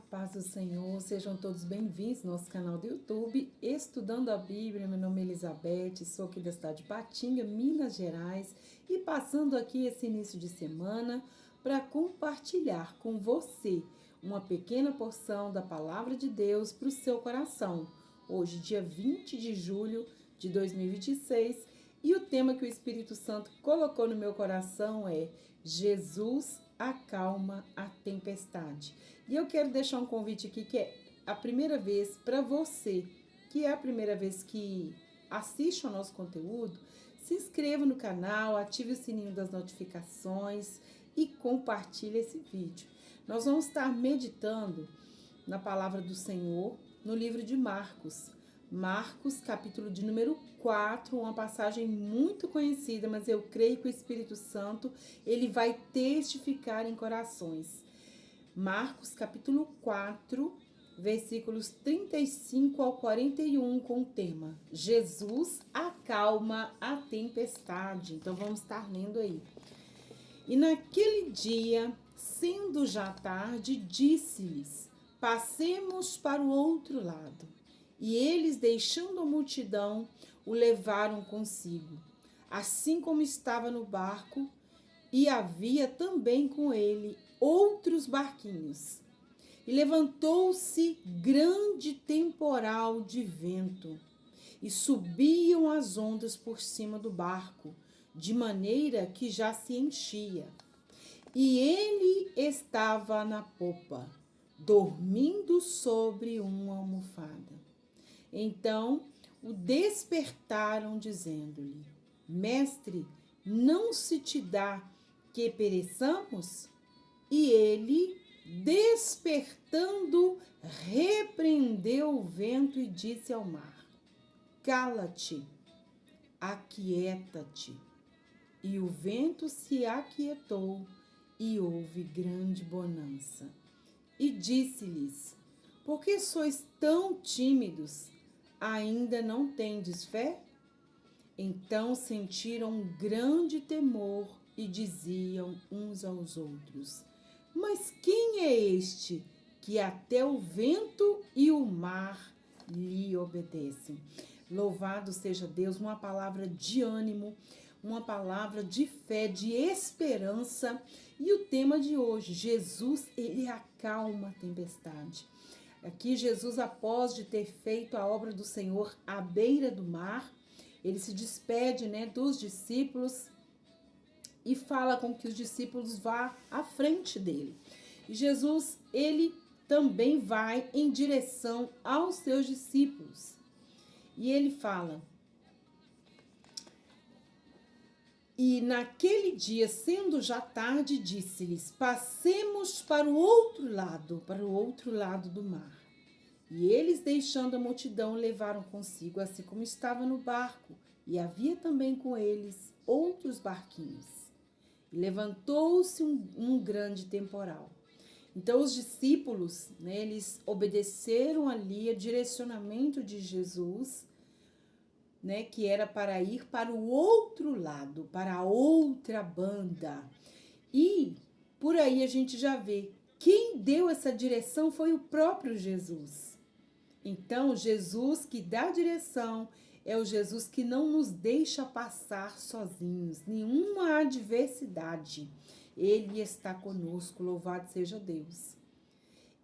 paz do Senhor, sejam todos bem-vindos no nosso canal do YouTube, Estudando a Bíblia. Meu nome é Elizabeth, sou aqui da cidade de Patinga, Minas Gerais, e passando aqui esse início de semana para compartilhar com você uma pequena porção da Palavra de Deus para o seu coração. Hoje, dia 20 de julho de 2026, e o tema que o Espírito Santo colocou no meu coração é Jesus acalma a tempestade. E eu quero deixar um convite aqui que é a primeira vez para você, que é a primeira vez que assiste ao nosso conteúdo, se inscreva no canal, ative o sininho das notificações e compartilhe esse vídeo. Nós vamos estar meditando na palavra do Senhor no livro de Marcos. Marcos, capítulo de número 4, uma passagem muito conhecida, mas eu creio que o Espírito Santo, ele vai testificar em corações. Marcos, capítulo 4, versículos 35 ao 41, com o tema Jesus acalma a tempestade. Então, vamos estar lendo aí. E naquele dia, sendo já tarde, disse-lhes: passemos para o outro lado. E eles, deixando a multidão, o levaram consigo, assim como estava no barco, e havia também com ele outros barquinhos. E levantou-se grande temporal de vento, e subiam as ondas por cima do barco, de maneira que já se enchia. E ele estava na popa, dormindo sobre uma almofada. Então o despertaram, dizendo-lhe: Mestre, não se te dá que pereçamos? E ele, despertando, repreendeu o vento e disse ao mar: Cala-te, aquieta-te. E o vento se aquietou, e houve grande bonança. E disse-lhes: Por que sois tão tímidos? Ainda não tendes fé? Então sentiram um grande temor e diziam uns aos outros: Mas quem é este que até o vento e o mar lhe obedecem? Louvado seja Deus, uma palavra de ânimo, uma palavra de fé, de esperança. E o tema de hoje, Jesus, ele acalma a tempestade. Aqui Jesus, após de ter feito a obra do Senhor à beira do mar, ele se despede, dos discípulos e fala com que os discípulos vá à frente dele. E Jesus, ele também vai em direção aos seus discípulos. E ele fala: E naquele dia, sendo já tarde, disse-lhes: Passemos para o outro lado do mar. E eles, deixando a multidão, levaram consigo, assim como estava no barco, e havia também com eles outros barquinhos. E levantou-se um grande temporal. Então os discípulos, eles obedeceram ali o direcionamento de Jesus, que era para ir para o outro lado, para a outra banda. E por aí a gente já vê, quem deu essa direção foi o próprio Jesus. Então, Jesus que dá direção é o Jesus que não nos deixa passar sozinhos, nenhuma adversidade. Ele está conosco, louvado seja Deus.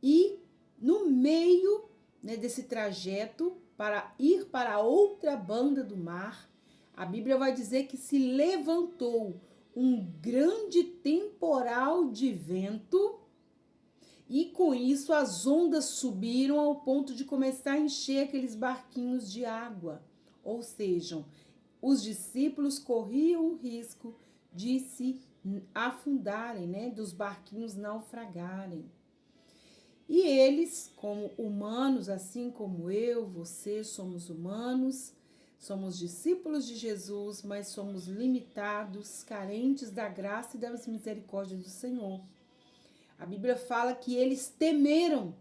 E no meio, desse trajeto, para ir para a outra banda do mar, a Bíblia vai dizer que se levantou um grande temporal de vento, e com isso as ondas subiram ao ponto de começar a encher aqueles barquinhos de água. Ou seja, os discípulos corriam o risco de se afundarem, dos barquinhos naufragarem. E eles, como humanos, assim como eu, você, somos humanos, somos discípulos de Jesus, mas somos limitados, carentes da graça e das misericórdias do Senhor. A Bíblia fala que eles temeram.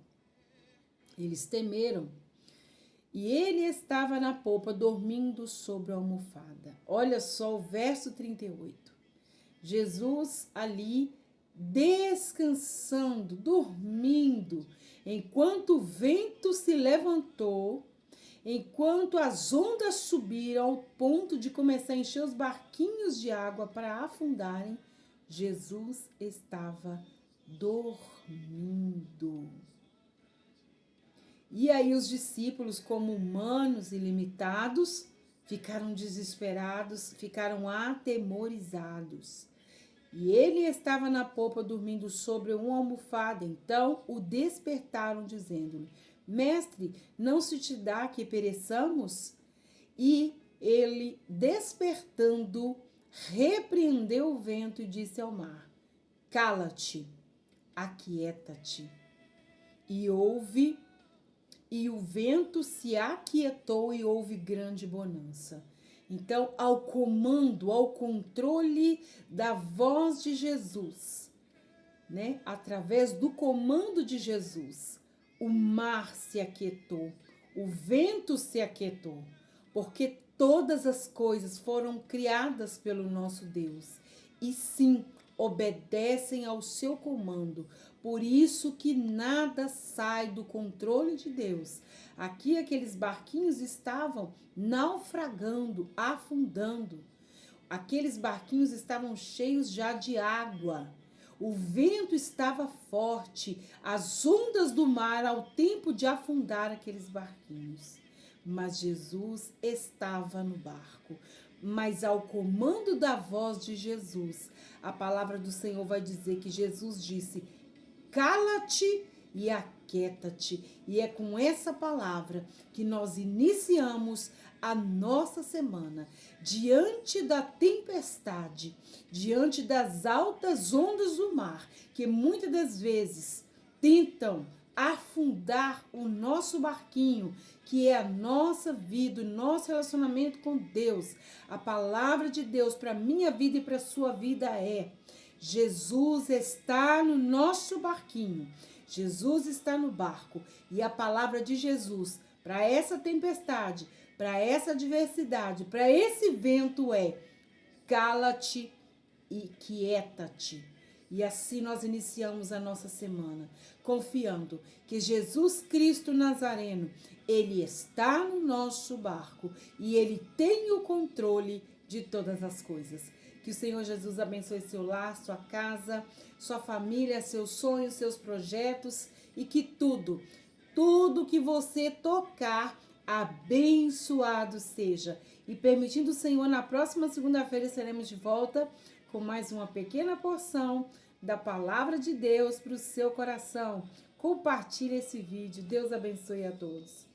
E ele estava na popa, dormindo sobre a almofada. Olha só o verso 38. Jesus ali descansando, dormindo. Enquanto o vento se levantou, enquanto as ondas subiram ao ponto de começar a encher os barquinhos de água para afundarem, Jesus estava dormindo. E aí os discípulos, como humanos ilimitados, ficaram desesperados, ficaram atemorizados. E ele estava na popa dormindo sobre uma almofada. Então o despertaram, dizendo-lhe: Mestre, não se te dá que pereçamos? E ele, despertando, repreendeu o vento e disse ao mar: Cala-te, aquieta-te. E o vento se aquietou e houve grande bonança. Então, ao comando, ao controle da voz de Jesus, né? Através do comando de Jesus, o mar se aquietou, o vento se aquietou, porque todas as coisas foram criadas pelo nosso Deus e sim obedecem ao seu comando. Por isso que nada sai do controle de Deus. Aqui aqueles barquinhos estavam naufragando, afundando. Aqueles barquinhos estavam cheios já de água. O vento estava forte, as ondas do mar ao tempo de afundar aqueles barquinhos. Mas Jesus estava no barco. Mas ao comando da voz de Jesus, a palavra do Senhor vai dizer que Jesus disse: cala-te e aquieta-te. E é com essa palavra que nós iniciamos a nossa semana. Diante da tempestade, diante das altas ondas do mar, que muitas das vezes tentam afundar o nosso barquinho, que é a nossa vida, o nosso relacionamento com Deus. A palavra de Deus para a minha vida e para a sua vida é: Jesus está no nosso barquinho, Jesus está no barco, e a palavra de Jesus para essa tempestade, para essa adversidade, para esse vento é: cala-te e quieta-te. E assim nós iniciamos a nossa semana, confiando que Jesus Cristo Nazareno, Ele está no nosso barco e Ele tem o controle de todas as coisas. Que o Senhor Jesus abençoe seu lar, sua casa, sua família, seus sonhos, seus projetos e que tudo que você tocar, abençoado seja. E permitindo o Senhor, na próxima segunda-feira estaremos de volta com mais uma pequena porção da palavra de Deus para o seu coração. Compartilhe esse vídeo. Deus abençoe a todos.